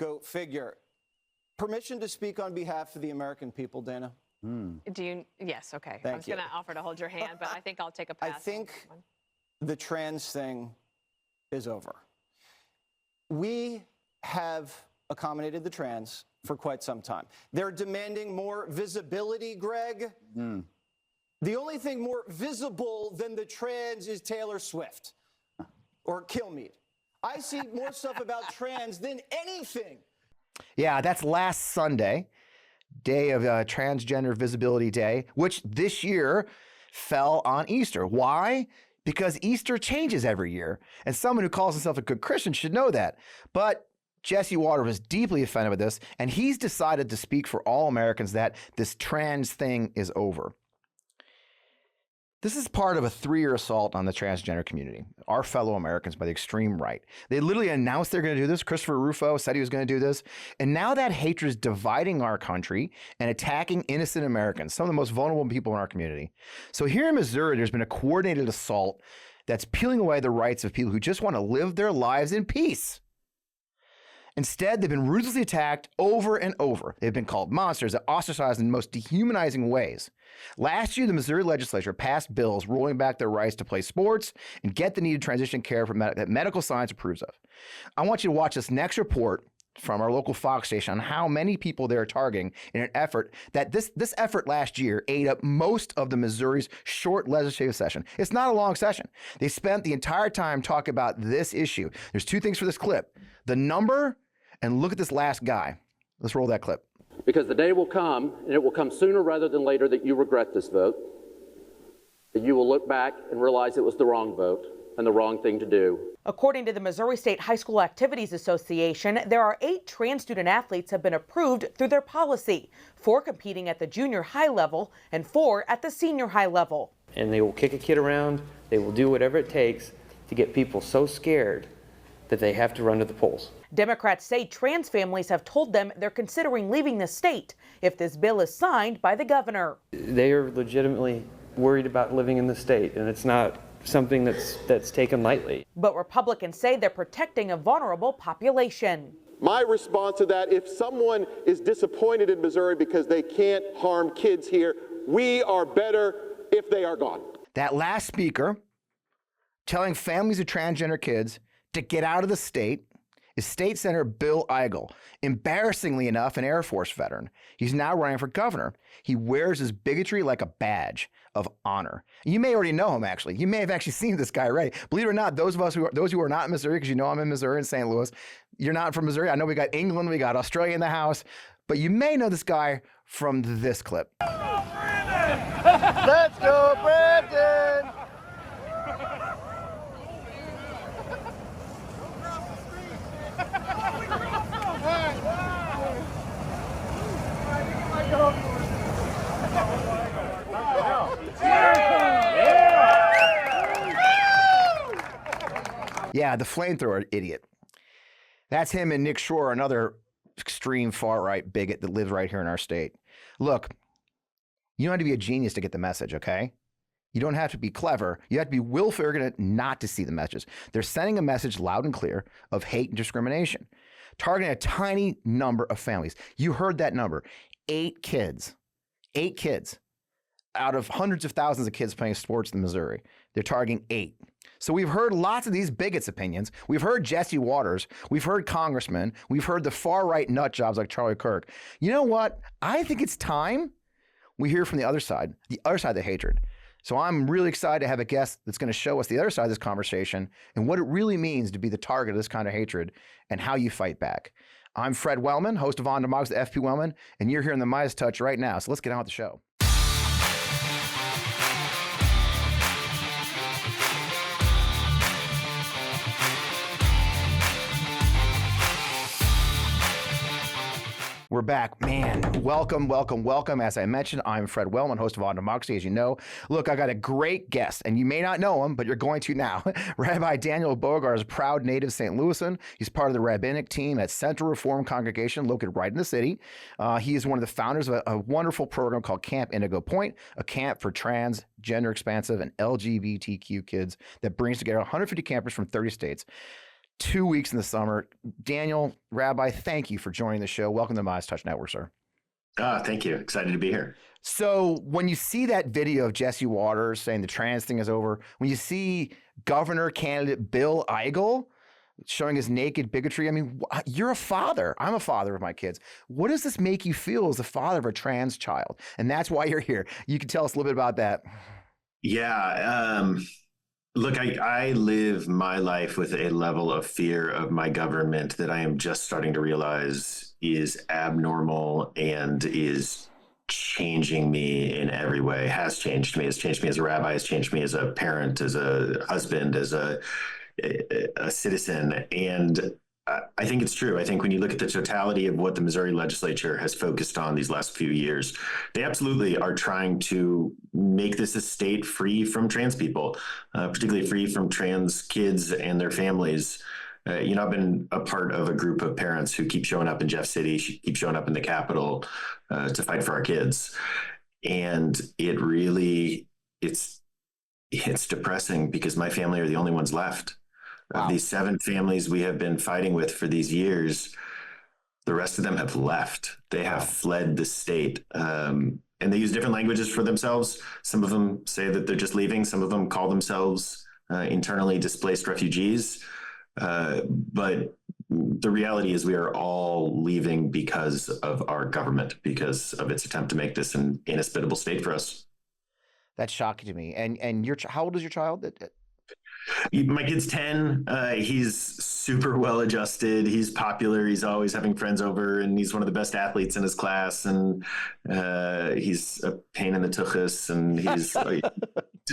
go figure. Permission to speak on behalf of the American people, Dana? Do you? Yes, okay. Thank I was you. going to offer to hold your hand, but I think I'll take a pass. I think the trans thing is over. We have accommodated the trans for quite some time. They're demanding more visibility, Greg. The only thing more visible than the trans is Taylor Swift or Kilmeade. I see more stuff about trans than anything. Yeah, that's last Sunday, day of Transgender Visibility Day, which this year fell on Easter. Why? Because Easter changes every year, and someone who calls himself a good Christian should know that. But Jesse Water was deeply offended with this, and he's decided to speak for all Americans that this trans thing is over. This is part of a 3-year assault on the transgender community, our fellow Americans by the extreme right. They literally announced they're going to do this. Christopher Rufo said he was going to do this. And now that hatred is dividing our country and attacking innocent Americans, some of the most vulnerable people in our community. So here in Missouri, there's been a coordinated assault that's peeling away the rights of people who just want to live their lives in peace. Instead, they've been ruthlessly attacked over and over. They've been called monsters and ostracized in the most dehumanizing ways. Last year, the Missouri legislature passed bills rolling back their rights to play sports and get the needed transition care that medical science approves of. I want you to watch this next report from our local Fox station on how many people they're targeting in an effort that this effort last year ate up most of the Missouri's short legislative session. It's not a long session. They spent the entire time talking about this issue. There's 2 things for this clip. The number, and look at this last guy. Let's roll that clip. Because the day will come, and it will come sooner rather than later, that you regret this vote, that you will look back and realize it was the wrong vote and the wrong thing to do. According to the Missouri State High School Activities Association, there are 8 trans student athletes have been approved through their policy, 4 competing at the junior high level and 4 at the senior high level. And they will kick a kid around. They will do whatever it takes to get people so scared that they have to run to the polls. Democrats say trans families have told them they're considering leaving the state if this bill is signed by the governor. They are legitimately worried about living in the state, and it's not something that's taken lightly. But Republicans say they're protecting a vulnerable population. My response to that, if someone is disappointed in Missouri because they can't harm kids here, we are better if they are gone. That last speaker telling families of transgender kids to get out of the state is State Senator Bill Eigel. Embarrassingly enough, an Air Force veteran. He's now running for governor. He wears his bigotry like a badge of honor. You may already know him, actually. You may have actually seen this guy already. Believe it or not, those who are not in Missouri, because you know I'm in Missouri and St. Louis, you're not from Missouri. I know we got England, we got Australia in the house, but you may know this guy from this clip. Let's go, Brandon! Yeah, the flamethrower idiot. That's him and Nick Shore, another extreme far-right bigot that lives right here in our state. Look, you don't have to be a genius to get the message, okay? You don't have to be clever. You have to be willfully ignorant not to see the messages. They're sending a message loud and clear of hate and discrimination, targeting a tiny number of families. You heard that number, 8 kids. 8 kids out of hundreds of thousands of kids playing sports in Missouri. They're targeting 8. So we've heard lots of these bigots' opinions. We've heard Jesse Waters. We've heard congressmen. We've heard the far-right nut jobs like Charlie Kirk. You know what? I think it's time we hear from the other side of the hatred. So I'm really excited to have a guest that's going to show us the other side of this conversation and what it really means to be the target of this kind of hatred and how you fight back. I'm Fred Wellman, host of On Democracy, the FP Wellman, and you're here in the Midas Touch right now. So let's get on with the show. We're back. Man, welcome, welcome, welcome. As I mentioned, I'm Fred Wellman, host of On Democracy, as you know. Look, I got a great guest, and you may not know him, but you're going to now. Rabbi Daniel Bogard is a proud native of St. Louisan. He's part of the rabbinic team at Central Reform Congregation, located right in the city. He is one of the founders of a wonderful program called Camp Indigo Point, a camp for trans, gender expansive, and LGBTQ kids that brings together 150 campers from 30 states. 2 weeks in the summer. Daniel, Rabbi, thank you for joining the show. Welcome to Midas Touch Network, sir. Thank you. Excited to be here. So when you see that video of Jesse Waters saying the trans thing is over, when you see governor candidate Bill Eigel showing his naked bigotry, I mean, you're a father. I'm a father of my kids. What does this make you feel as the father of a trans child? And that's why you're here. You can tell us a little bit about that. Yeah. Look, I live my life with a level of fear of my government that I am just starting to realize is abnormal and is changing me in every way, has changed me as a rabbi, has changed me as a parent, as a husband, as a citizen. And I think it's true. I think when you look at the totality of what the Missouri legislature has focused on these last few years, they absolutely are trying to make this a state free from trans people, particularly free from trans kids and their families. I've been a part of a group of parents who keep showing up in Jeff City, keep showing up in the Capitol to fight for our kids. And it's depressing because my family are the only ones left. Wow. Of these 7 families we have been fighting with for these years, the rest of them have left. They have fled the state. And they use different languages for themselves. Some of them say that they're just leaving. Some of them call themselves internally displaced refugees. But the reality is we are all leaving because of our government, because of its attempt to make this an inhospitable state for us. That's shocking to me. And how old is your child? My kid's 10. He's super well adjusted. He's popular. He's always having friends over, and he's one of the best athletes in his class. And he's a pain in the tuchus. And he's a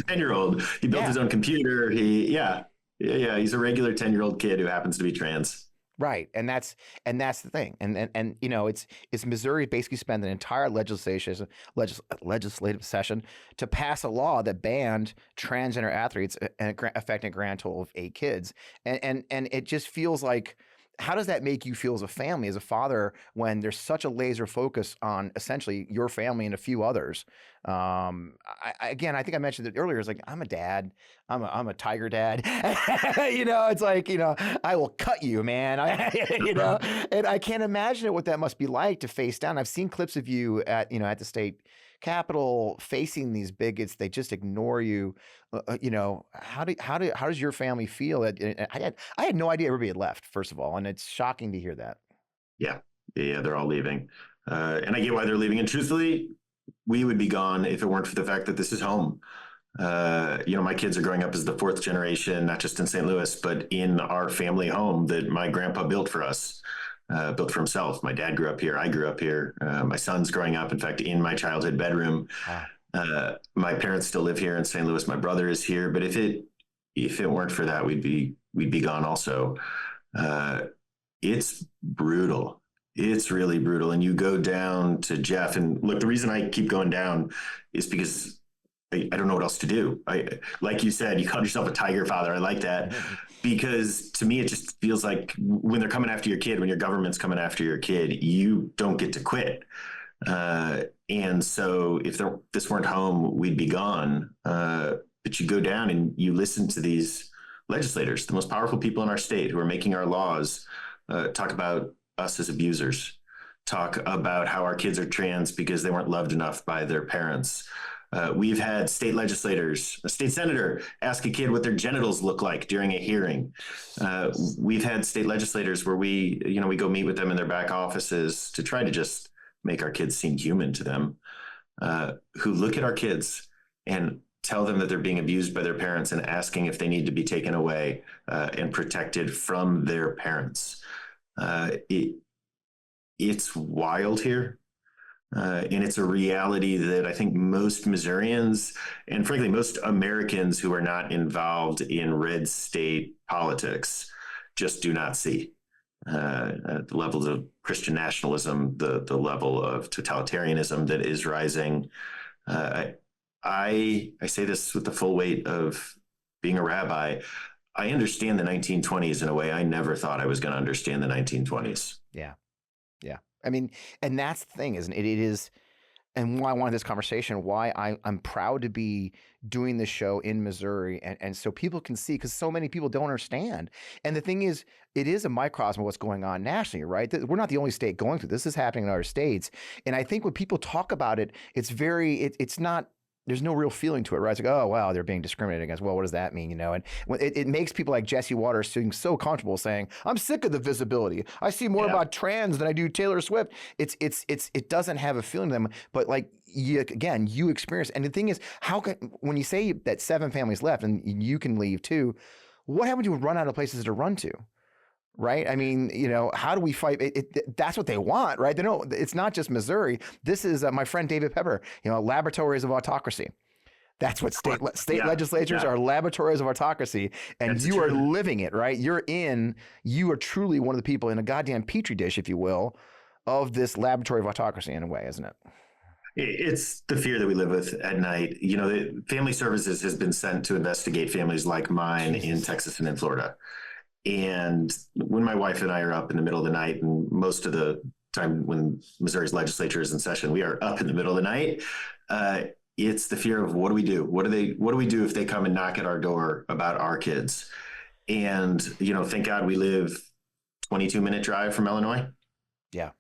10-year-old. He built his own computer. He's a regular 10-year-old kid who happens to be trans. Right. And that's the thing. And it's Missouri basically spent an entire legislative session to pass a law that banned transgender athletes and affecting a grand total of 8 kids. And it just feels like, how does that make you feel as a family, as a father, when there's such a laser focus on essentially your family and a few others? I think I mentioned it earlier. It's like, I'm a dad. I'm a tiger dad. It's like, I will cut you, man. And I can't imagine what that must be like to face down. I've seen clips of you at the state Capitol facing these bigots. They just ignore you. How does your family feel? I had no idea everybody had left, first of all, and it's shocking to hear that. Yeah, they're all leaving, and I get why they're leaving. And truthfully, we would be gone if it weren't for the fact that this is home. My kids are growing up as the 4th generation, not just in St. Louis, but in our family home that my grandpa built for us. Built for himself. My dad grew up here. I grew up here. My son's growing up, in fact, in my childhood bedroom. My parents still live here in St. Louis. My brother is here. But if it weren't for that, we'd be gone also. It's brutal. It's really brutal. And you go down to Jeff, and look, the reason I keep going down is because I don't know what else to do. Like you said, you called yourself a tiger father. I like that. Because to me, it just feels like when they're coming after your kid, when your government's coming after your kid, you don't get to quit. And so if this weren't home, we'd be gone. But you go down and you listen to these legislators, the most powerful people in our state who are making our laws, talk about us as abusers, talk about how our kids are trans because they weren't loved enough by their parents. We've had state legislators, a state senator ask a kid what their genitals look like during a hearing. We've had state legislators where we go meet with them in their back offices to try to just make our kids seem human to them, who look at our kids and tell them that they're being abused by their parents and asking if they need to be taken away and protected from their parents. It's wild here. And it's a reality that I think most Missourians and frankly, most Americans who are not involved in red state politics just do not see. The levels of Christian nationalism, the level of totalitarianism that is rising. I say this with the full weight of being a rabbi. I understand the 1920s in a way I never thought I was going to understand the 1920s. Yeah. I mean, and that's the thing, isn't it? It is, and why I wanted this conversation, why I'm proud to be doing this show in Missouri, and so people can see, because so many people don't understand. And the thing is, it is a microcosm of what's going on nationally, right? We're not the only state going through this. This is happening in other states. And I think when people talk about it, it's not, there's no real feeling to it, right? It's like, oh, wow, they're being discriminated against. Well, what does that mean, And it makes people like Jesse Waters seem so comfortable saying, I'm sick of the visibility. I see more about trans than I do Taylor Swift. It doesn't have a feeling to them. But like, you experience. And the thing is, when you say that 7 families left and you can leave too, what happens when you run out of places to run to? Right? I mean, how do we fight? That's what they want, right? They know it's not just Missouri. This is my friend David Pepper, laboratories of autocracy. That's what state legislatures are, laboratories of autocracy. And that's you are living it, right? You are truly one of the people in a goddamn petri dish, if you will, of this laboratory of autocracy in a way, isn't it? It's the fear that we live with at night. The Family Services has been sent to investigate families like mine in Texas and in Florida. And when my wife and I are up in the middle of the night, and most of the time when Missouri's legislature is in session, we are up in the middle of the night. It's the fear of, what do we do? What do we do if they come and knock at our door about our kids? And, thank God we live 22-minute drive from Illinois. Yeah.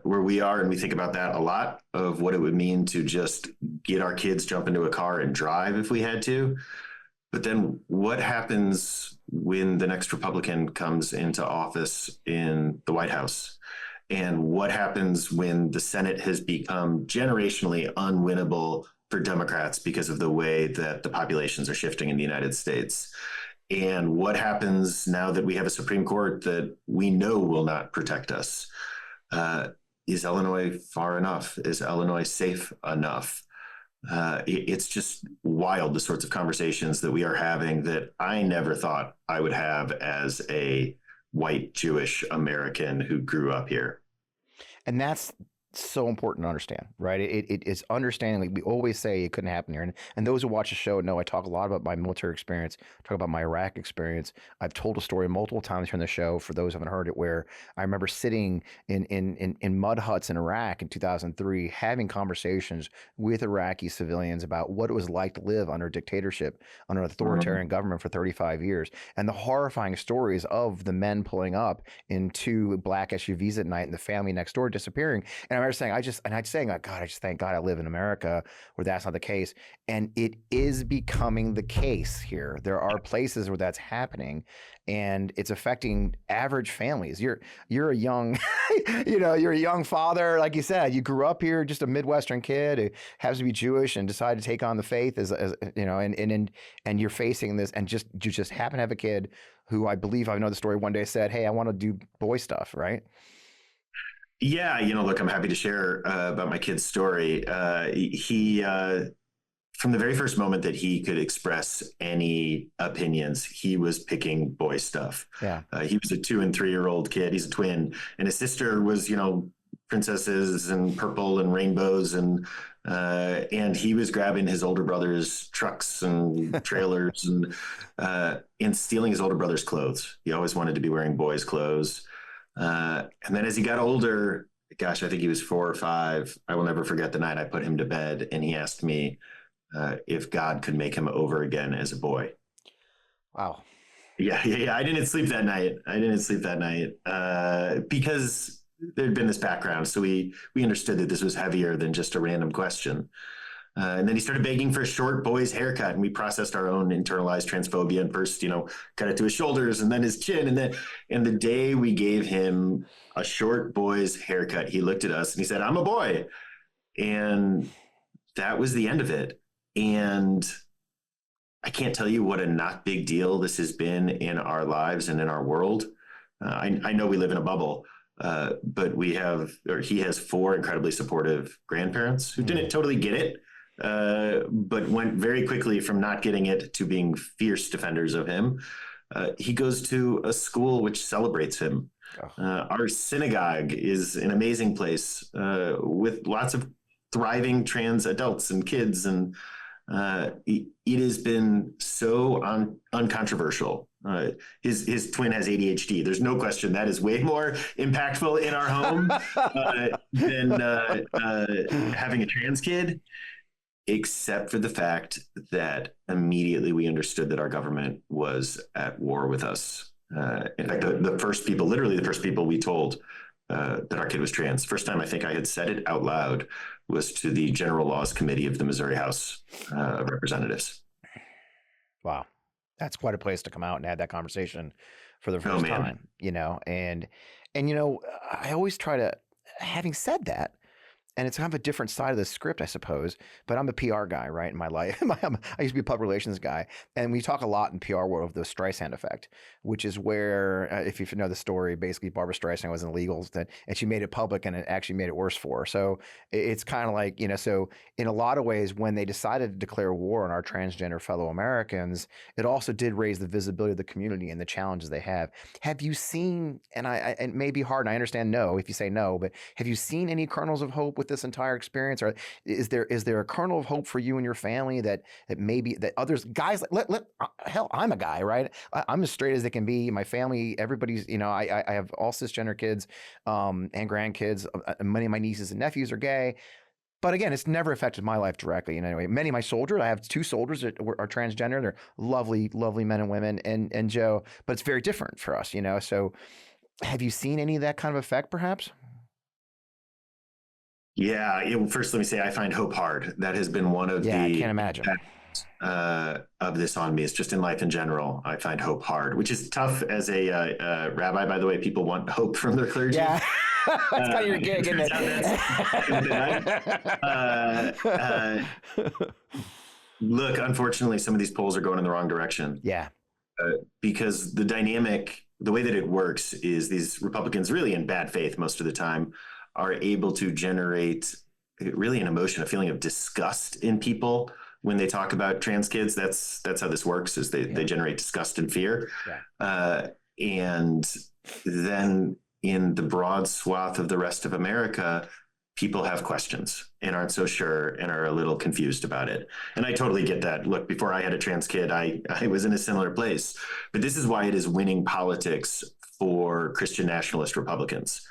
Where we are. And we think about that a lot, of what it would mean to just get our kids, jump into a car and drive if we had to. But then what happens when the next Republican comes into office in the White House? And what happens when the Senate has become generationally unwinnable for Democrats because of the way that the populations are shifting in the United States? And what happens now that we have a Supreme Court that we know will not protect us? Is Illinois far enough? Is Illinois safe enough? It's just wild, the sorts of conversations that we are having that I never thought I would have as a white Jewish American who grew up here. And that's so important to understand, right? It is understanding. Like we always say, it couldn't happen here. And those who watch the show know I talk a lot about my military experience, talk about my Iraq experience. I've told a story multiple times here on the show, for those who haven't heard it, where I remember sitting in mud huts in Iraq in 2003, having conversations with Iraqi civilians about what it was like to live under dictatorship, under an authoritarian government for 35 years. And the horrifying stories of the men pulling up into black SUVs at night and the family next door disappearing. And I remember saying, I just thank God I live in America where that's not the case. And it is becoming the case here. There are places where that's happening, and it's affecting average families. You're a young, you're a young father, like you said. You grew up here, just a Midwestern kid who happens to be Jewish and decided to take on the faith, as and you're facing this, and you just happen to have a kid who, I believe I know the story, one day said, "Hey, I want to do boy stuff," right? Yeah, look, I'm happy to share about my kid's story. He, from the very first moment that he could express any opinions, he was picking boy stuff. Yeah. He was a 2- and 3-year-old kid. He's a twin. And his sister was, princesses and purple and rainbows. And he was grabbing his older brother's trucks and trailers and stealing his older brother's clothes. He always wanted to be wearing boys' clothes. And then as he got older, gosh, I think he was 4 or 5. I will never forget the night I put him to bed, and he asked me if God could make him over again as a boy. Wow. Yeah. I didn't sleep that night. Because there'd been this background. So we understood that this was heavier than just a random question. And then he started begging for a short boy's haircut, and we processed our own internalized transphobia and first, cut it to his shoulders and then his chin. And the day we gave him a short boy's haircut, he looked at us and he said, "I'm a boy." And that was the end of it. And I can't tell you what a not big deal this has been in our lives and in our world. I know we live in a bubble, but he has 4 incredibly supportive grandparents who didn't totally get it. But went very quickly from not getting it to being fierce defenders of him. He goes to a school which celebrates him. Our synagogue is an amazing place with lots of thriving trans adults and kids. And it has been so uncontroversial. His twin has ADHD. There's no question that is way more impactful in our home than having a trans kid, except for the fact that immediately we understood that our government was at war with us. In fact, the first people we told that our kid was trans, first time I think I had said it out loud was to the General Laws Committee of the Missouri House of Representatives. Wow. That's quite a place to come out and have that conversation for the first time, you know, and, you know, I always try to, having said that, and it's kind of a different side of the script, I suppose, but I'm a PR guy, right, in my life. I used to be a public relations guy, and we talk a lot in PR world of the Streisand effect, which is where, if you know the story, basically Barbara Streisand was in illegals, and she made it public, and it actually made it worse for her. So it's kind of like, you know, so in a lot of ways, when they decided to declare war on our transgender fellow Americans, it also did raise the visibility of the community and the challenges they have. Have you seen, and it may be hard, and I understand no, if you say no, but have you seen any kernels of hope with this entire experience, or is there a kernel of hope for you and your family that maybe that others, guys, hell, I'm a guy, right? I'm as straight as they can be. My family, everybody's, you know, I have all cisgender kids and grandkids. Many of my nieces and nephews are gay. But again, it's never affected my life directly in any way. Many of my soldiers, I have 2 soldiers that are transgender. They're lovely, lovely men and women, and Joe, but it's very different for us, you know? So have you seen any of that kind of effect, perhaps? Yeah. First, let me say I find hope hard. That has been one of the I can't imagine of this on me. It's just in life in general. I find hope hard, which is tough as a rabbi. By the way, people want hope from their clergy. Yeah, that's kind of your gig, isn't it? Look, unfortunately, some of these polls are going in the wrong direction. Yeah, because the way that it works is these Republicans, really in bad faith most of the time, are able to generate really an emotion, a feeling of disgust in people when they talk about trans kids. That's how this works, is they generate disgust and fear. Yeah. And then in the broad swath of the rest of America, people have questions and aren't so sure and are a little confused about it. And I totally get that. Look, before I had a trans kid, I was in a similar place. But this is why it is winning politics for Christian nationalist Republicans.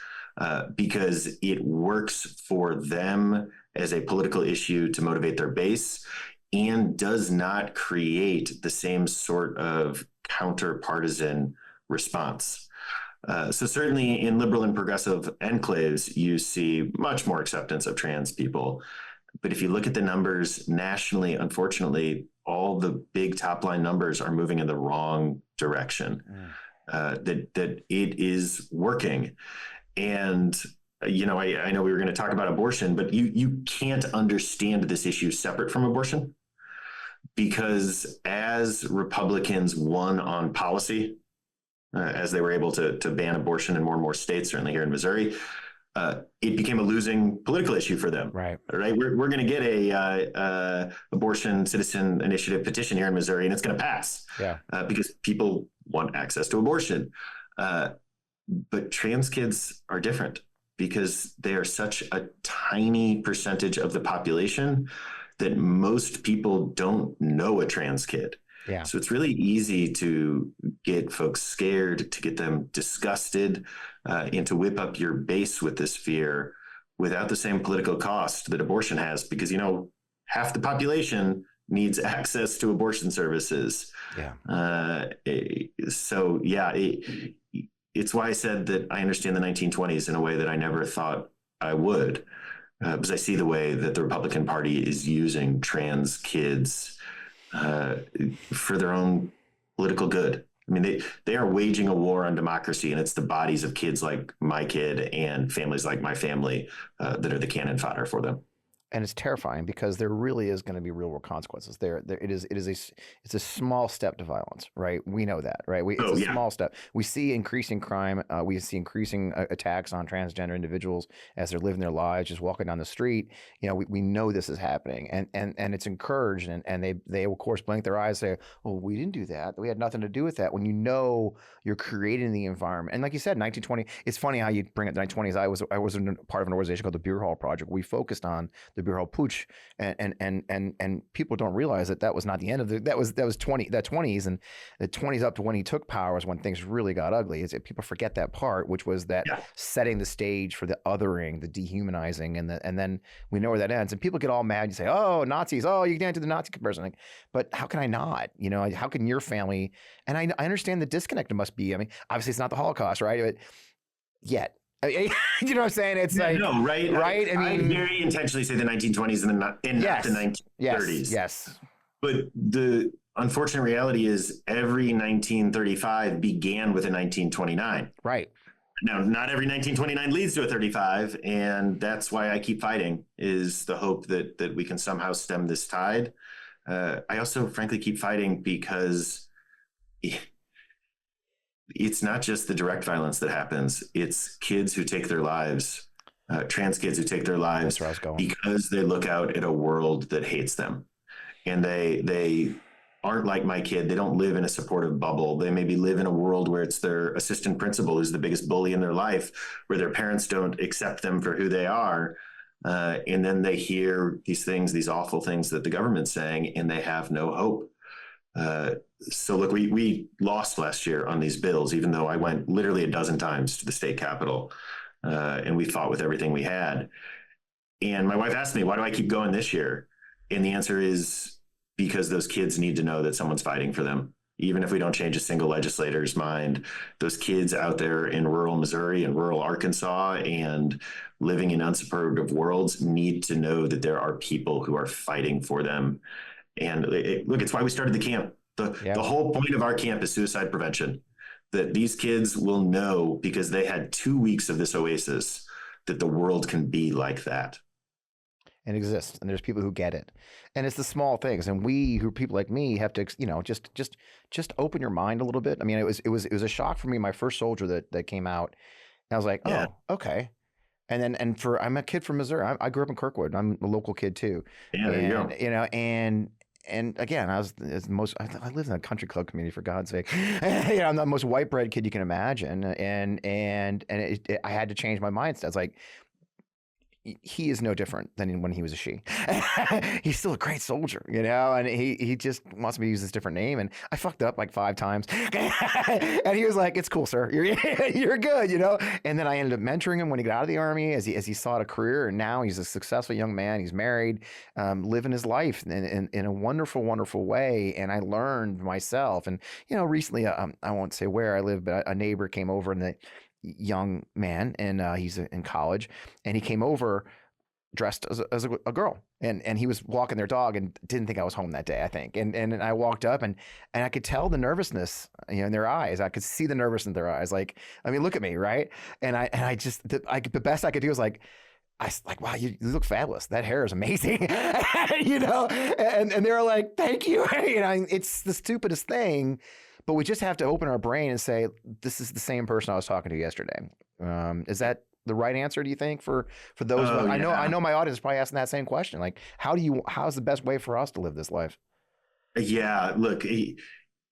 Because it works for them as a political issue to motivate their base and does not create the same sort of counter-partisan response. So certainly in liberal and progressive enclaves, you see much more acceptance of trans people. But if you look at the numbers nationally, unfortunately, all the big top-line numbers are moving in the wrong direction. That it is working. And, you know, I know we were going to talk about abortion, but you can't understand this issue separate from abortion, because as Republicans won on policy, as they were able to ban abortion in more and more states, certainly here in Missouri, it became a losing political issue for them. Right. We're going to get a abortion citizen initiative petition here in Missouri, and it's going to pass. Yeah. Because people want access to abortion. But trans kids are different because they are such a tiny percentage of the population that most people don't know a trans kid. Yeah. So it's really easy to get folks scared, to get them disgusted, and to whip up your base with this fear without the same political cost that abortion has, because, you know, half the population needs access to abortion services. Yeah. So, yeah, it's why I said that I understand the 1920s in a way that I never thought I would, because I see the way that the Republican Party is using trans kids for their own political good. I mean, they are waging a war on democracy, and it's the bodies of kids like my kid and families like my family that are the cannon fodder for them. And it's terrifying because there really is going to be real world consequences. It's a small step to violence, right? We know that, right? It's a small step. We see increasing crime. We see increasing attacks on transgender individuals as they're living their lives, just walking down the street. You know, we know this is happening, and it's encouraged, and they of course blink their eyes, and say, "Well, we didn't do that. We had nothing to do with that." When you know you're creating the environment, and like you said, 1920. It's funny how you bring up the 1920s. I was part of an organization called the Beer Hall Project. We focused on the Bureau Pooch, and people don't realize that was not the end of that was 20s, and the 20s up to when he took power was when things really got ugly. People forget that part, which was that setting the stage for the othering, the dehumanizing, and then we know where that ends. And people get all mad and say, "Oh, Nazis! Oh, you can't do the Nazi comparison." Like, but how can I not? How can your family? And I understand the disconnect it must be. I mean, obviously it's not the Holocaust, right? But yet. You know what I'm saying? It's right? I mean, very intentionally say the 1920s and not the 1930s. Yes. But the unfortunate reality is every 1935 began with a 1929. Right. Now, not every 1929 leads to a 35, and that's why I keep fighting, is the hope that we can somehow stem this tide. I also, frankly, keep fighting because it's not just the direct violence that happens. It's kids who take their lives, trans kids who take their lives because they look out at a world that hates them. And they aren't like my kid. They don't live in a supportive bubble. They maybe live in a world where it's their assistant principal who's the biggest bully in their life, where their parents don't accept them for who they are. And then they hear these things, these awful things that the government's saying, and they have no hope. So look, we lost last year on these bills, even though I went literally a dozen times to the state capitol, and we fought with everything we had. And my wife asked me, why do I keep going this year? And the answer is because those kids need to know that someone's fighting for them. Even if we don't change a single legislator's mind, those kids out there in rural Missouri and rural Arkansas and living in unsupportive worlds need to know that there are people who are fighting for them. And look, it's why we started the camp. The whole point of our camp is suicide prevention, that these kids will know because they had 2 weeks of this oasis that the world can be like that. And exist. And there's people who get it. And it's the small things. And we, who people like me, have to, just open your mind a little bit. I mean, it was a shock for me, my first soldier that came out. And I was like, oh, okay. And then, I'm a kid from Missouri. I grew up in Kirkwood. I'm a local kid too. Yeah, there you go. And again, I lived in a country club community, for God's sake. I'm the most white bread kid you can imagine. And I had to change my mindset. It's like, he is no different than when he was a she. He's still a great soldier, and he just wants me to use this different name. And I fucked up like 5 times. And he was like, it's cool, sir. You're good, And then I ended up mentoring him when he got out of the Army as he sought a career. And now he's a successful young man. He's married, living his life in a wonderful, wonderful way. And I learned myself. And, recently, I won't say where I live, but a neighbor came over and young man, and he's in college, and he came over dressed as a girl, and he was walking their dog and didn't think I was home that day, I think. And I walked up and I could tell the nervousness, in their eyes. I could see the nervousness in their eyes. Like, I mean, look at me, right? And the best I could do was like, wow, you look fabulous. That hair is amazing, and they were like, thank you. It's the stupidest thing. But we just have to open our brain and say, this is the same person I was talking to yesterday. Is that the right answer, do you think, for those? I know my audience is probably asking that same question. Like, how's the best way for us to live this life? Yeah, look,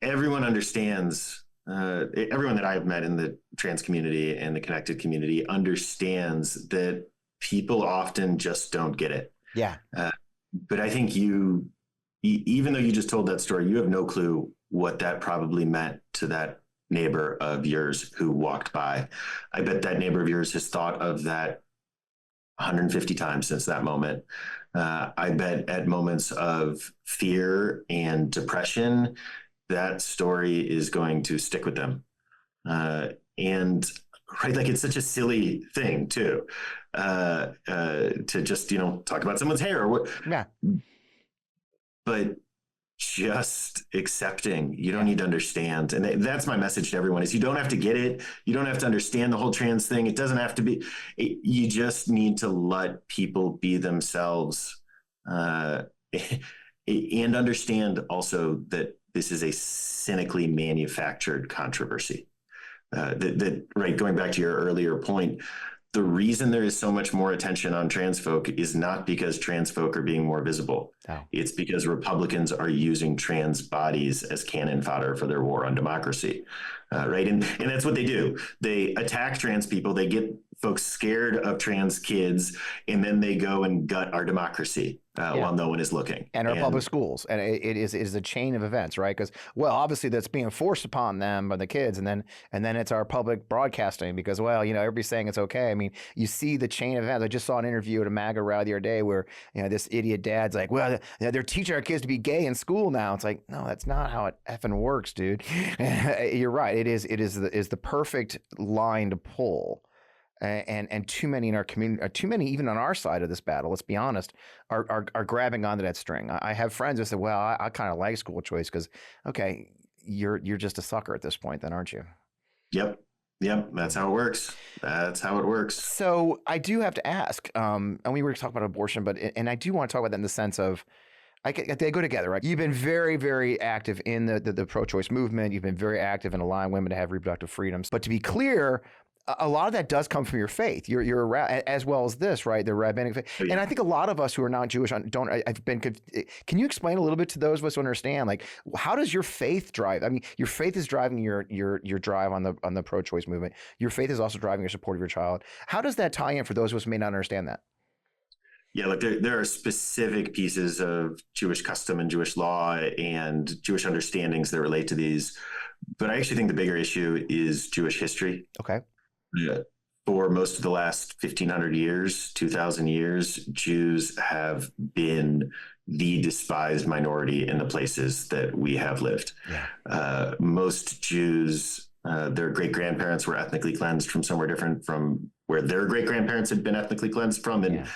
everyone understands, everyone that I've met in the trans community and the connected community understands that people often just don't get it. Yeah. But I think even though you just told that story, you have no clue what that probably meant to that neighbor of yours who walked by. I bet that neighbor of yours has thought of that 150 times since that moment. I bet at moments of fear and depression, that story is going to stick with them. And right, like, it's such a silly thing too, to just, talk about someone's hair or what. Yeah. But just accepting, you don't need to understand. And that's my message to everyone, is you don't have to get it. You don't have to understand the whole trans thing. It doesn't have to be, you just need to let people be themselves, and understand also that this is a cynically manufactured controversy. Right, going back to your earlier point, the reason there is so much more attention on trans folk is not because trans folk are being more visible. Oh. It's because Republicans are using trans bodies as cannon fodder for their war on democracy, right? And that's what they do. They attack trans people. They get folks scared of trans kids, and then they go and gut our democracy while no one is looking. And our public schools. And it is a chain of events, right? Because, well, obviously that's being forced upon them by the kids. And then it's our public broadcasting because, well, everybody's saying it's okay. I mean, you see the chain of events. I just saw an interview at a MAGA rally the other day where, this idiot dad's like, well, they're teaching our kids to be gay in school now. It's like, no, that's not how it effing works, dude. You're right. It is the perfect line to pull. And too many in our community, too many even on our side of this battle, let's be honest, are grabbing onto that string. I have friends who say, well, I kind of like school choice because, okay, you're just a sucker at this point then, aren't you? Yep. That's how it works. So I do have to ask, and we were talking about abortion, and I do want to talk about that in the sense of, they go together, right? You've been very, very active in the pro-choice movement. You've been very active in allowing women to have reproductive freedoms. But to be clear, a lot of that does come from your faith. You're as well as this, right? The rabbinic faith. And I think a lot of us who are not Jewish can you explain a little bit to those of us who understand, like, how does your faith drive? I mean, your faith is driving your drive on the pro-choice movement. Your faith is also driving your support of your child. How does that tie in for those of us who may not understand that? Yeah, look, there are specific pieces of Jewish custom and Jewish law and Jewish understandings that relate to these. But I actually think the bigger issue is Jewish history. Okay. For most of the last 1,500 years, 2,000 years, Jews have been the despised minority in the places that we have lived. Yeah. Most Jews, their great-grandparents were ethnically cleansed from somewhere different from where their great-grandparents had been ethnically cleansed from, and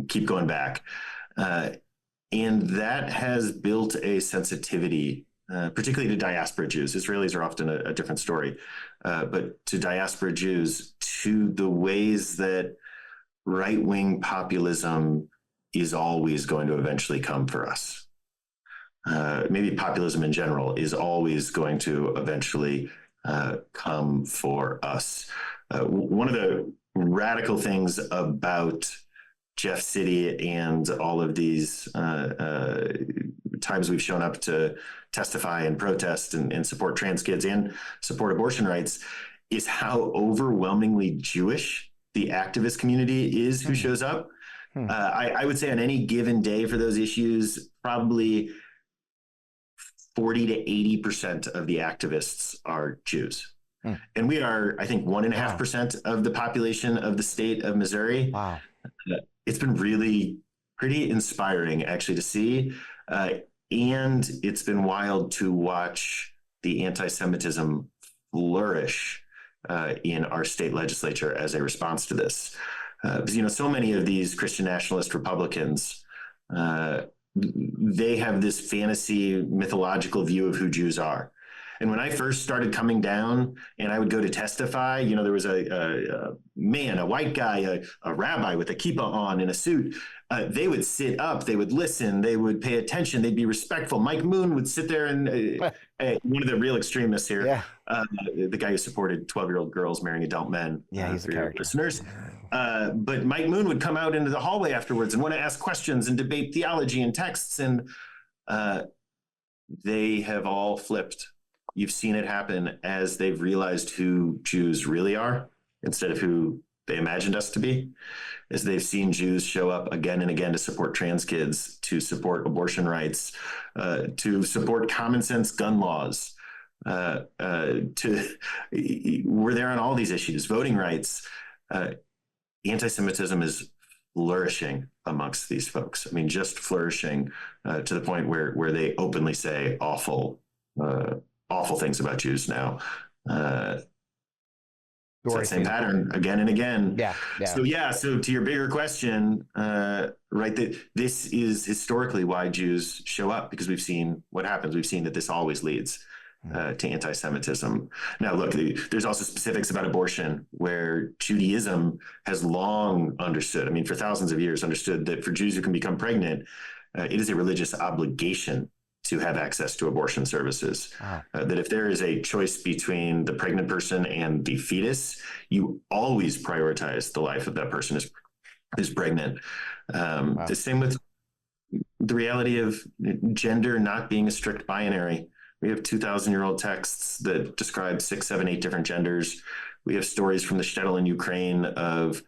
keep going back. And that has built a sensitivity, particularly to diaspora Jews. Israelis are often a different story, but to diaspora Jews, to the ways that right-wing populism is always going to eventually come for us. Maybe populism in general is always going to eventually come for us. One of the radical things about Jeff City and all of these times we've shown up to testify and protest and support trans kids and support abortion rights is how overwhelmingly Jewish the activist community is who shows up. I would say on any given day for those issues, probably 40 to 80% of the activists are Jews. And we are, I think, 1.5% of the population of the state of Missouri. Wow. It's been really pretty inspiring, actually, to see. And it's been wild to watch the anti-Semitism flourish in our state legislature as a response to this. Because, so many of these Christian nationalist Republicans, they have this fantasy mythological view of who Jews are. And when I first started coming down and I would go to testify, there was a man, a white guy, a rabbi with a kippah on in a suit. They would sit up, they would listen, they would pay attention, they'd be respectful. Mike Moon would sit there and one of the real extremists here, the guy who supported 12-year-old girls marrying adult men. Yeah, he's a character. Listeners. But Mike Moon would come out into the hallway afterwards and want to ask questions and debate theology and texts. And they have all flipped. You've seen it happen as they've realized who Jews really are instead of who they imagined us to be, as they've seen Jews show up again and again to support trans kids, to support abortion rights, to support common sense gun laws. We're there on all these issues, voting rights. Anti-Semitism is flourishing amongst these folks. I mean, just flourishing to the point where they openly say awful things about Jews now. It's that same pattern again and again. Yeah. So to your bigger question, right, this is historically why Jews show up, because we've seen what happens. We've seen that this always leads to anti-Semitism. Now, look, there's also specifics about abortion where Judaism has long understood, for thousands of years, understood that for Jews who can become pregnant, it is a religious obligation to have access to abortion services. That if there is a choice between the pregnant person and the fetus, you always prioritize the life of that person who's pregnant. The same with the reality of gender not being a strict binary. We have 2,000-year-old texts that describe 6, 7, 8 different genders. We have stories from the shtetl in Ukraine of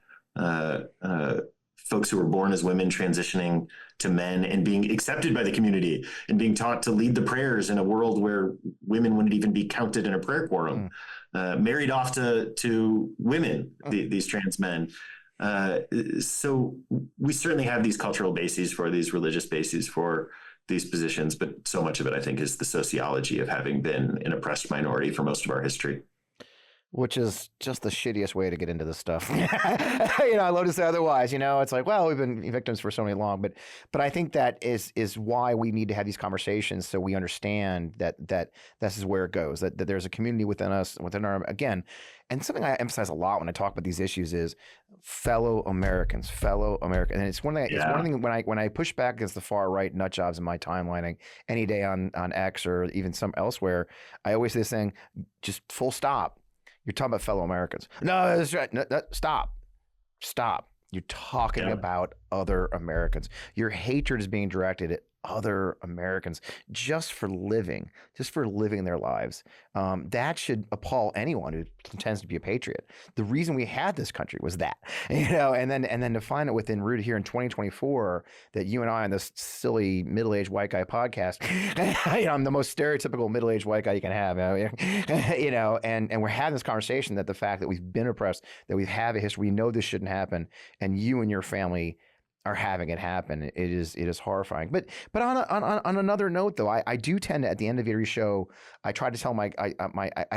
folks who were born as women transitioning to men and being accepted by the community and being taught to lead the prayers in a world where women wouldn't even be counted in a prayer quorum, married off to women, these trans men. So we certainly have these cultural bases for these religious bases for these positions, but so much of it, I think, is the sociology of having been an oppressed minority for most of our history. Which is just the shittiest way to get into this stuff. I love to say otherwise. It's like, well, we've been victims for so long, but I think that is why we need to have these conversations, so we understand that this is where it goes. That there's a community within us, within our, again, and something I emphasize a lot when I talk about these issues is fellow Americans. And it's one thing. It's one thing when I push back against the far right nut jobs in my timelining any day on X or even some elsewhere, I always say this thing: just full stop. You're talking about fellow Americans. No, that's right. No, stop. You're talking about other Americans. Your hatred is being directed at other Americans just for living their lives. That should appall anyone who intends to be a patriot. The reason we had this country was that, and then to find it within root here in 2024 that you and I on this silly middle-aged white guy podcast, I'm the most stereotypical middle-aged white guy you can have, and we're having this conversation that the fact that we've been oppressed, that we have a history, we know this shouldn't happen, and you and your family are having it happen. It is horrifying. But on another note, though, I do tend to, at the end of every show, I try to tell I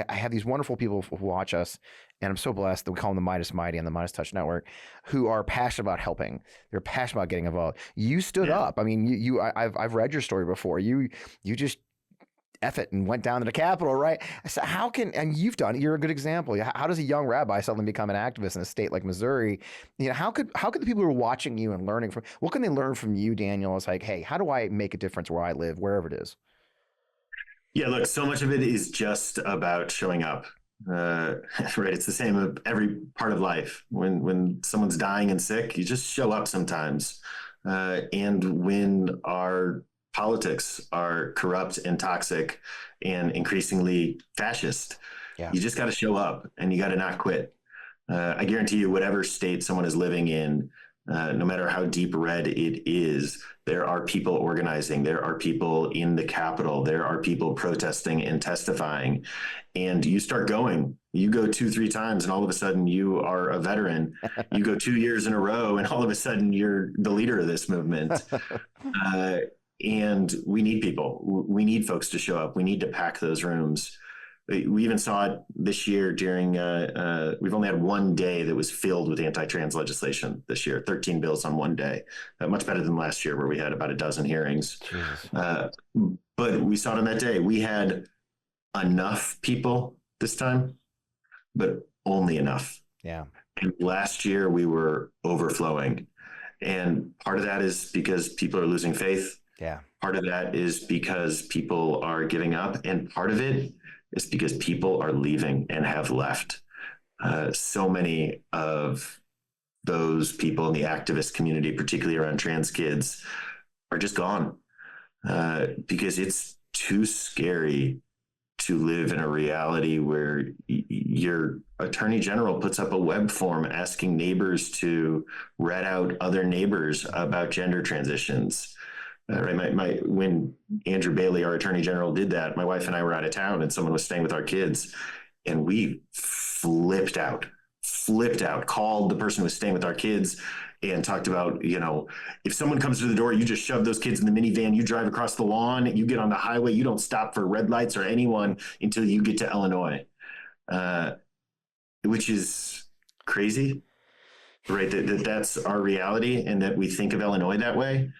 have these wonderful people who watch us, and I'm so blessed that we call them the Midas Mighty on the Midas Touch Network, who are passionate about helping. They're passionate about getting involved. You stood up. I mean, I've read your story before. You just F it and went down to the Capitol, right? So and you've done it, you're a good example. How does a young rabbi suddenly become an activist in a state like Missouri? How could the people who are watching you and learning from, what can they learn from you, Daniel? It's like, hey, how do I make a difference where I live, wherever it is? Yeah, look, so much of it is just about showing up. Right. It's the same of every part of life. When someone's dying and sick, you just show up sometimes. And when our politics are corrupt and toxic and increasingly fascist, you just got to show up and you got to not quit. I guarantee you, whatever state someone is living in, no matter how deep red it is, there are people organizing, there are people in the Capitol, there are people protesting and testifying, and you start going. You go 2-3 times and all of a sudden you are a veteran. You go 2 years in a row and all of a sudden you're the leader of this movement. And we need people. We need folks to show up. We need to pack those rooms. We even saw it this year during, we've only had one day that was filled with anti-trans legislation this year, 13 bills on one day, much better than last year where we had about a dozen hearings. But we saw it on that day. We had enough people this time, but only enough. Yeah. And last year we were overflowing. And part of that is because people are losing faith. Yeah. Part of that is because people are giving up. And part of it is because people are leaving and have left. So many of those people in the activist community, particularly around trans kids, are just gone because it's too scary to live in a reality where your attorney general puts up a web form asking neighbors to rat out other neighbors about gender transitions. Right. When Andrew Bailey, our attorney general, did that, my wife and I were out of town and someone was staying with our kids, and we flipped out, called the person who was staying with our kids and talked about, if someone comes to the door, you just shove those kids in the minivan, you drive across the lawn, you get on the highway, you don't stop for red lights or anyone until you get to Illinois, which is crazy, right? That's our reality and that we think of Illinois that way.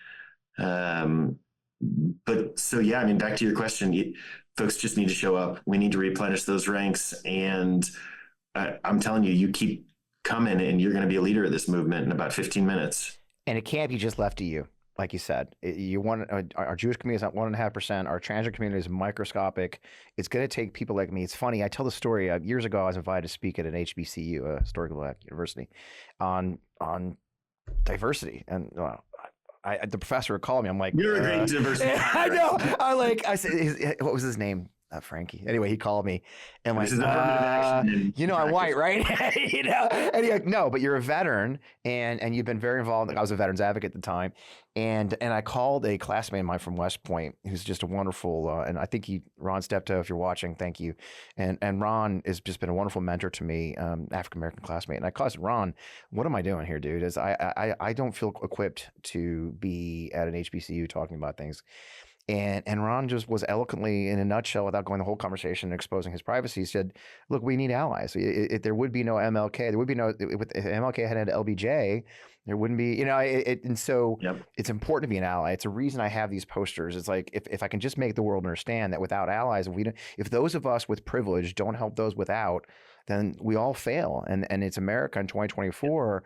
But so, yeah, I mean, back to your question, folks just need to show up. We need to replenish those ranks. And I'm telling you, you keep coming and you're going to be a leader of this movement in about 15 minutes. And it can't be just left to you. like you said, our Jewish community is at 1.5%. Our transgender community is microscopic. It's going to take people like me. It's funny. I tell the story. Years ago, I was invited to speak at an HBCU, a historical black university, on diversity, and the professor would call me. I'm like, you're a great diversity. I know. I said, what was his name? Frankie. Anyway, he called me and This is affirmative action in I'm practice. white, right? And he's like, no, but you're a veteran and you've been very involved. I was a veterans advocate at the time. And I called a classmate of mine from West Point, who's just a wonderful, and I think Ron Steptoe, if you're watching, thank you. And Ron has just been a wonderful mentor to me, African-American classmate. And I called Ron, what am I doing here, dude? I don't feel equipped to be at an HBCU talking about things. And Ron just was eloquently, in a nutshell, without going the whole conversation and exposing his privacy, he said, look, we need allies. There would be no MLK. There would be no, if MLK had LBJ, there wouldn't be, and so It's important to be an ally. It's a reason I have these posters. It's like, if I can just make the world understand that without allies, if those of us with privilege don't help those without, then we all fail. And it's America in 2024.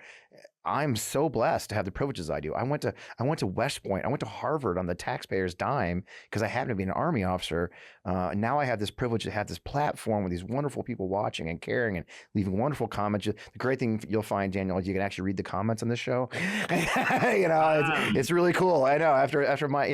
I'm so blessed to have the privileges I do. I went to West Point. I went to Harvard on the taxpayer's dime because I happen to be an Army officer. Now I have this privilege to have this platform with these wonderful people watching and caring and leaving wonderful comments. The great thing you'll find, Daniel, is you can actually read the comments on this show. It's really cool. I know after my,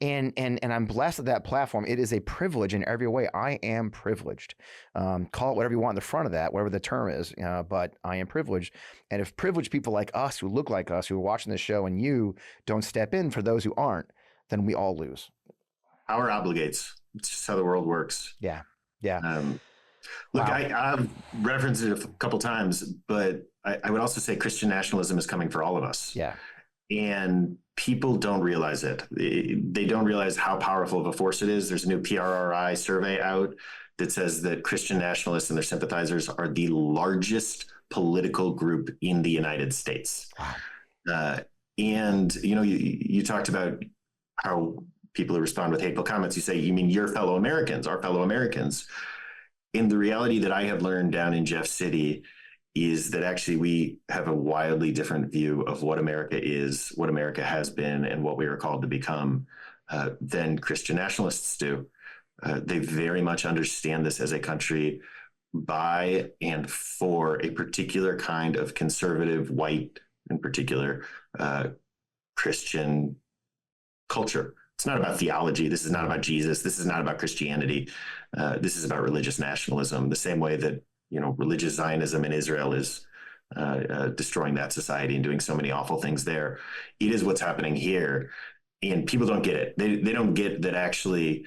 and I'm blessed with that platform. It is a privilege in every way. I am privileged. Call it whatever you want in the front of that, whatever the term is, but I am privileged. And if privileged people like us, who look like us, who are watching this show, and you don't step in for those who aren't, then we all lose. Power obligates. It's just how the world works. Yeah. Look, I've referenced it a couple times, but I would also say Christian nationalism is coming for all of us. Yeah. And people don't realize it. They don't realize how powerful of a force it is. There's a new PRRI survey out that says that Christian nationalists and their sympathizers are the largest political group in the United States. Wow. And, you talked about how people respond with hateful comments. You say, you mean your fellow Americans, our fellow Americans. And the reality that I have learned down in Jeff City is that actually we have a wildly different view of what America is, what America has been, and what we are called to become than Christian nationalists do. They very much understand this as a country by and for a particular kind of conservative, white, in particular, Christian culture. It's not about theology. This is not about Jesus. This is not about Christianity. This is about religious nationalism, the same way that, religious Zionism in Israel is destroying that society and doing so many awful things there. It is what's happening here. And people don't get it. They don't get that actually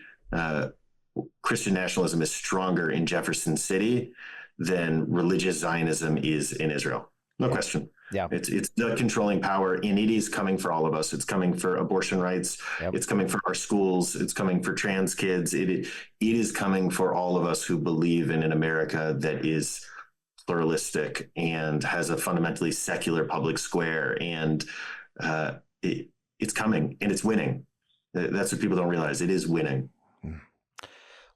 Christian nationalism is stronger in Jefferson City than religious Zionism is in Israel. No question. Yeah. It's the controlling power, and it is coming for all of us. It's coming for abortion rights. Yep. It's coming for our schools. It's coming for trans kids. It is coming for all of us who believe in an America that is pluralistic and has a fundamentally secular public square. And it's coming, and it's winning. That's what people don't realize. It is winning.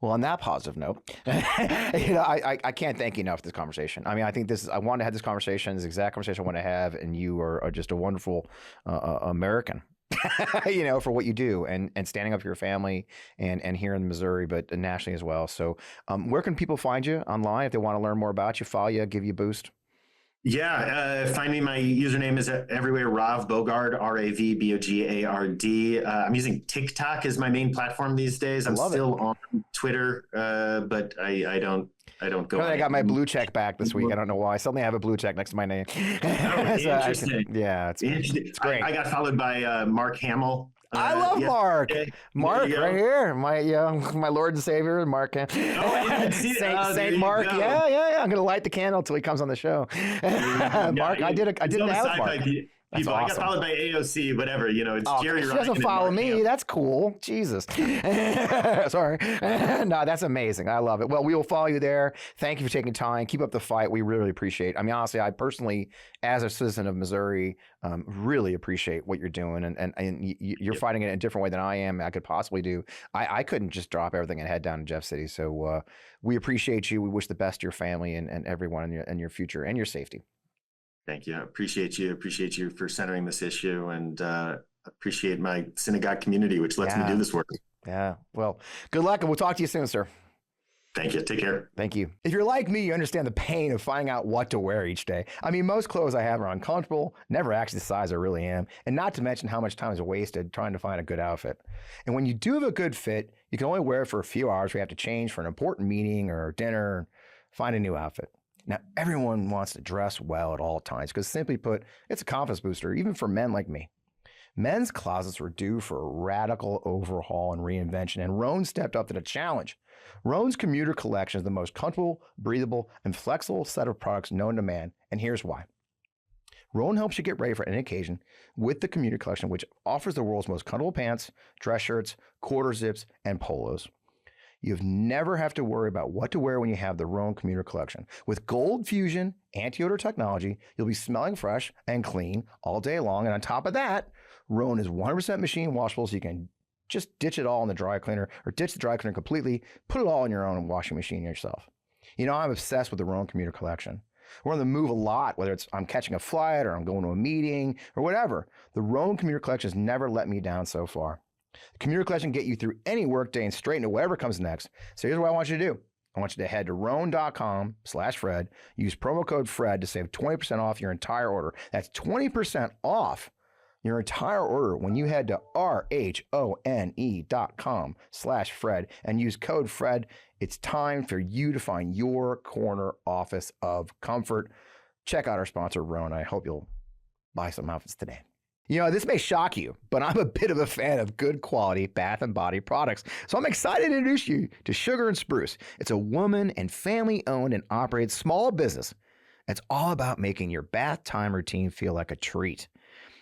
Well, on that positive note, I can't thank you enough for this conversation. I mean, I think I want to have this conversation, this exact conversation I want to have, and you are just a wonderful American, for what you do and standing up for your family and here in Missouri, but nationally as well. So where can people find you online if they want to learn more about you, follow you, give you a boost? Yeah, find me. My username is everywhere, Rav Bogard, RAVBOGARD. I'm using TikTok as my main platform these days. I'm still on Twitter, but I don't go. I got my blue check back this week. I don't know why. Suddenly I have a blue check next to my name. Interesting. It's great. I got followed by Mark Hamill. I love Mark. Mark, right here, my Lord and Savior, Mark. Saint Mark. Yeah. I'm gonna light the candle until he comes on the show. Mark, I did an ad with Mark. That's awesome. I got followed by AOC, whatever. It's Jerry. She doesn't follow me. That's cool. Jesus. Sorry. No, that's amazing. I love it. Well, we will follow you there. Thank you for taking time. Keep up the fight. We really appreciate it. I mean, honestly, I personally, as a citizen of Missouri, really appreciate what you're doing. And you're fighting it in a different way than I am. I could possibly do. I couldn't just drop everything and head down to Jeff City. So we appreciate you. We wish the best to your family and everyone in your future and your safety. Thank you. I appreciate you. Appreciate you for centering this issue. And appreciate my synagogue community, which lets me do this work. Yeah. Well, good luck, and we'll talk to you soon, sir. Thank you. Take care. Thank you. If you're like me, you understand the pain of finding out what to wear each day. I mean, most clothes I have are uncomfortable, never actually the size I really am, and not to mention how much time is wasted trying to find a good outfit. And when you do have a good fit, you can only wear it for a few hours. We have to change for an important meeting or dinner and find a new outfit. Now, everyone wants to dress well at all times because, simply put, it's a confidence booster, even for men like me. Men's closets were due for a radical overhaul and reinvention, and Rhone stepped up to the challenge. Rhone's commuter collection is the most comfortable, breathable, and flexible set of products known to man, and here's why. Rhone helps you get ready for any occasion with the commuter collection, which offers the world's most comfortable pants, dress shirts, quarter zips, and polos. You've never have to worry about what to wear when you have the Rhone commuter collection. With Gold Fusion anti-odor technology, you'll be smelling fresh and clean all day long, and on top of that, Rhone is 100% machine washable, so you can just ditch it all in the dry cleaner, or ditch the dry cleaner completely, put it all in your own washing machine yourself. You know, I'm obsessed with the Rhone commuter collection. We're on the move a lot, whether it's I'm catching a flight or I'm going to a meeting or whatever. The Rhone commuter collection has never let me down so far. The commuter collection can get you through any workday and straight into whatever comes next. So here's what I want you to do. I want you to head to Rhone.com/Fred, use promo code Fred to save 20% off your entire order. That's 20% off your entire order when you head to RHONE.com/Fred and use code Fred. It's time for you to find your corner office of comfort. Check out our sponsor, Rhone. I hope you'll buy some outfits today. You know, this may shock you, but I'm a bit of a fan of good quality bath and body products. So I'm excited to introduce you to Sugar and Spruce. It's a woman and family owned and operated small business. It's all about making your bath time routine feel like a treat.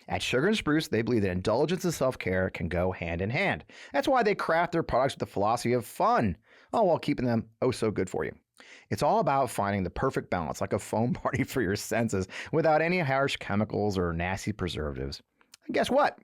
At Sugar and Spruce, they believe that indulgence and self-care can go hand in hand. That's why they craft their products with the philosophy of fun, all while keeping them oh so good for you. It's all about finding the perfect balance, like a foam party for your senses, without any harsh chemicals or nasty preservatives. And guess what?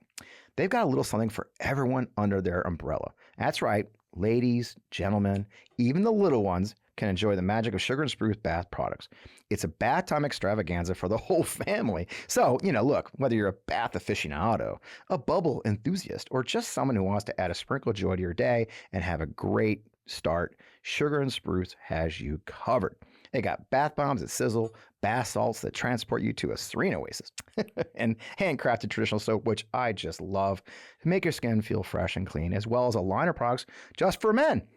They've got a little something for everyone under their umbrella. That's right, ladies, gentlemen, even the little ones can enjoy the magic of Sugar and Spruce bath products. It's a bath time extravaganza for the whole family. So, you know, look, whether you're a bath aficionado, a bubble enthusiast, or just someone who wants to add a sprinkle of joy to your day and have a great start, Sugar and Spruce has you covered. They got bath bombs that sizzle, bath salts that transport you to a serene oasis, and handcrafted traditional soap, which I just love, to make your skin feel fresh and clean, as well as a line of products just for men.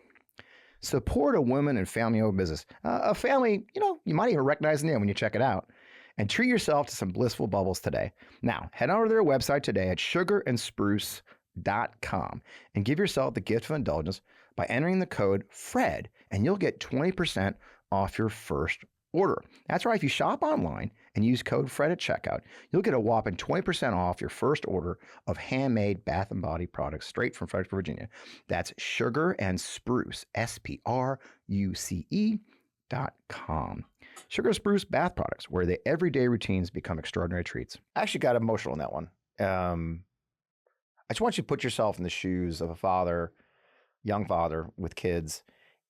Support a women and family-owned business. A family, you know, you might even recognize the name when you check it out. And treat yourself to some blissful bubbles today. Now, head over to their website today at sugarandspruce.com and give yourself the gift of indulgence by entering the code FRED, and you'll get 20% off your first order. That's right. If you shop online and use code FRED at checkout, you'll get a whopping 20% off your first order of handmade bath and body products straight from Fredericksburg, Virginia. That's Sugar and Spruce, SPRUCE.com. Sugar and Spruce bath products, where the everyday routines become extraordinary treats. I actually got emotional on that one. I just want you to put yourself in the shoes of a father, young father with kids,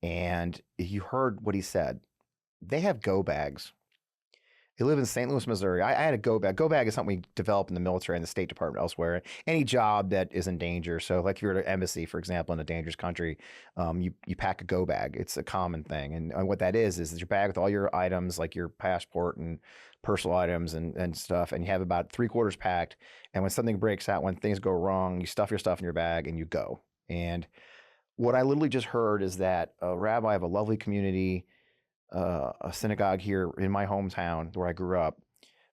and you heard what he said. They have go bags. They live in St. Louis, Missouri. I had a go bag. Go bag is something we develop in the military and the State Department elsewhere. Any job that is in danger. So like if you're at an embassy, for example, in a dangerous country, you pack a go bag. It's a common thing. And what that is your bag with all your items, like your passport and personal items and stuff. And you have about 3/4 packed. And when something breaks out, when things go wrong, you stuff your stuff in your bag and you go. And what I literally just heard is that a rabbi of a lovely community, a synagogue here in my hometown where I grew up,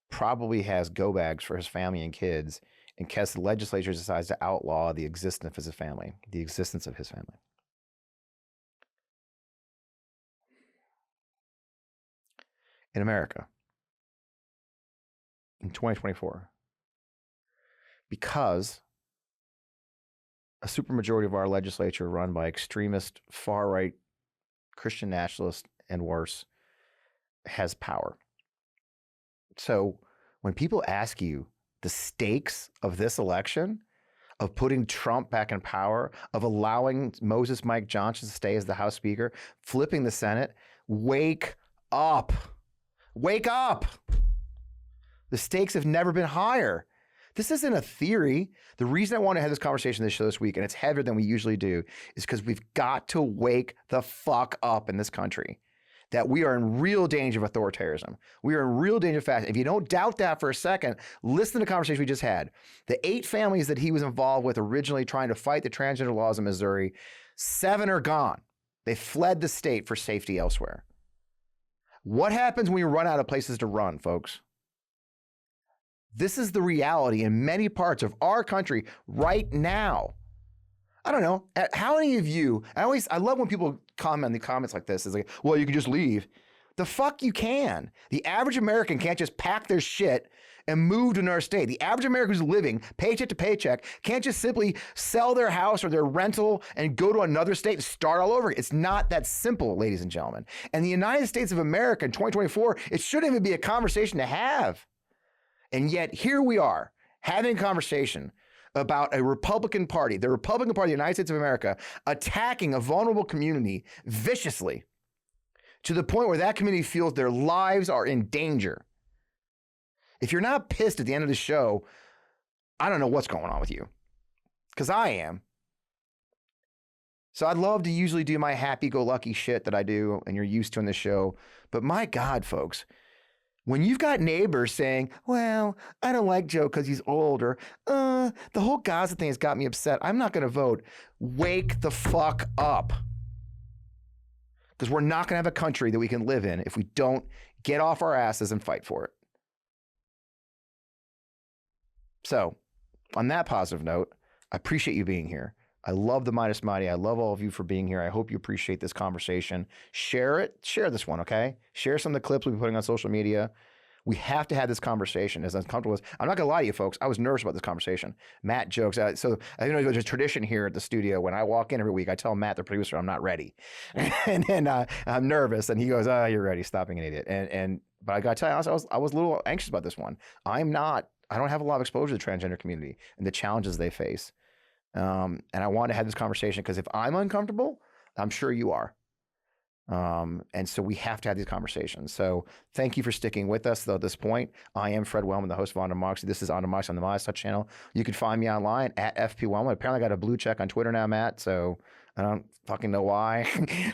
probably has go bags for his family and kids in case the legislature decides to outlaw the existence of his family. In America, in 2024, because a supermajority of our legislature run by extremist, far-right, Christian nationalists, and worse, has power. So when people ask you the stakes of this election, of putting Trump back in power, of allowing Moses Mike Johnson to stay as the House Speaker, flipping the Senate, wake up. Wake up. The stakes have never been higher. This isn't a theory. The reason I want to have this conversation this week, and it's heavier than we usually do, is because we've got to wake the fuck up in this country. That we are in real danger of authoritarianism. We are in real danger of fascism. If you don't doubt that for a second, listen to the conversation we just had. The 8 families that he was involved with originally trying to fight the transgender laws in Missouri, 7 are gone. They fled the state for safety elsewhere. What happens when you run out of places to run, folks? This is the reality in many parts of our country right now. I don't know. How many of you, I love when people comment in the comments like this. It's like, well, you can just leave. The fuck you can. The average American can't just pack their shit and move to another state. The average American who's living paycheck to paycheck can't just simply sell their house or their rental and go to another state and start all over. It's not that simple, ladies and gentlemen. And the United States of America in 2024, it shouldn't even be a conversation to have. And yet here we are having a conversation about a Republican Party, the Republican Party of the United States of America, attacking a vulnerable community viciously to the point where that community feels their lives are in danger. If you're not pissed at the end of the show, I don't know what's going on with you, because I am. So I'd love to usually do my happy-go-lucky shit that I do and you're used to in the show, but my God, folks, when you've got neighbors saying, well, I don't like Joe because he's older. The whole Gaza thing has got me upset. I'm not going to vote. Wake the fuck up. Because we're not going to have a country that we can live in if we don't get off our asses and fight for it. So, on that positive note, I appreciate you being here. I love the Midas Mighty. I love all of you for being here. I hope you appreciate this conversation. Share it. Share this one, okay? Share some of the clips we'll be putting on social media. We have to have this conversation as uncomfortable as... I'm not going to lie to you, folks. I was nervous about this conversation. Matt jokes. So I know there's a tradition here at the studio. When I walk in every week, I tell Matt, the producer, I'm not ready. And then I'm nervous. And he goes, you're ready. Stop being an idiot. But I got to tell you, I was a little anxious about this one. I don't have a lot of exposure to the transgender community and the challenges they face. And I want to have this conversation because if I'm uncomfortable, I'm sure you are. And so we have to have these conversations. So thank you for sticking with us though at this point. I am Fred Wellman, the host of On Democracy. This is On Democracy on the Midas Touch channel. You can find me online at FP Wellman. Apparently I got a blue check on Twitter now, Matt. So I don't fucking know why.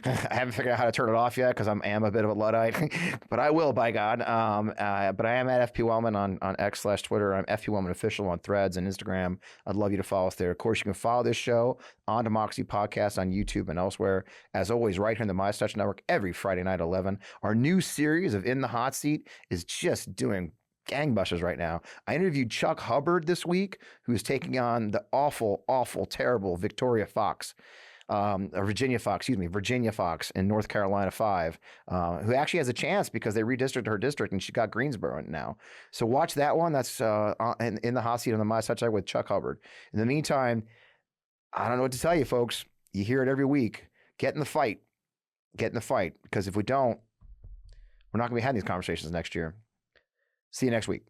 I haven't figured out how to turn it off yet because I am a bit of a Luddite, but I will, by God. But I am at FP Wellman on X/Twitter. I'm FP Wellman Official on Threads and Instagram. I'd love you to follow us there. Of course, you can follow this show, On Democracy Podcast, on YouTube and elsewhere. As always, right here in the Midas Touch Network every Friday night at 11. Our new series of In the Hot Seat is just doing gangbusters right now. I interviewed Chuck Hubbard this week, who is taking on the awful, terrible Virginia Fox in North Carolina 5, who actually has a chance because they redistricted her district and she got Greensboro now. So watch that one. That's in the hot seat on the Midas Touch with Chuck Hubbard. In the meantime, I don't know what to tell you, folks. You hear it every week. Get in the fight. Get in the fight. Because if we don't, we're not going to be having these conversations next year. See you next week.